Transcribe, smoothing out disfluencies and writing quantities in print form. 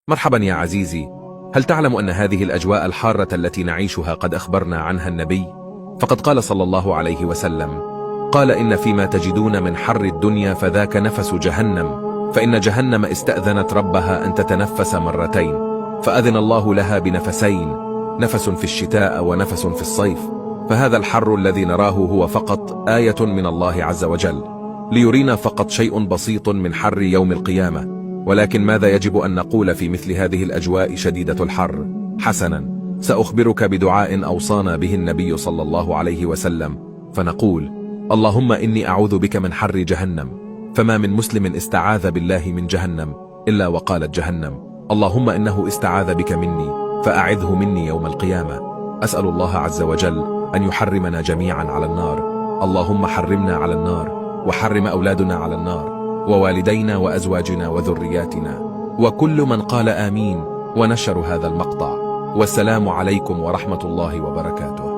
مرحبا يا عزيزي، هل تعلم أن هذه الأجواء الحارة التي نعيشها قد أخبرنا عنها النبي؟ فقد قال صلى الله عليه وسلم: قال إن فيما تجدون من حر الدنيا فذاك نفس جهنم، فإن جهنم استأذنت ربها أن تتنفس مرتين، فأذن الله لها بنفسين، نفس في الشتاء ونفس في الصيف. فهذا الحر الذي نراه هو فقط آية من الله عز وجل، ليرينا فقط شيء بسيط من حر يوم القيامة. ولكن ماذا يجب أن نقول في مثل هذه الأجواء شديدة الحر؟ حسنا، سأخبرك بدعاء أوصانا به النبي صلى الله عليه وسلم، فنقول: اللهم إني أعوذ بك من حر جهنم. فما من مسلم استعاذ بالله من جهنم إلا وقالت جهنم: اللهم إنه استعاذ بك مني فأعذه مني يوم القيامة. أسأل الله عز وجل أن يحرمنا جميعا على النار. اللهم حرمنا على النار، وحرم أولادنا على النار، ووالدينا وأزواجنا وذرياتنا، وكل من قال آمين ونشر هذا المقطع. والسلام عليكم ورحمة الله وبركاته.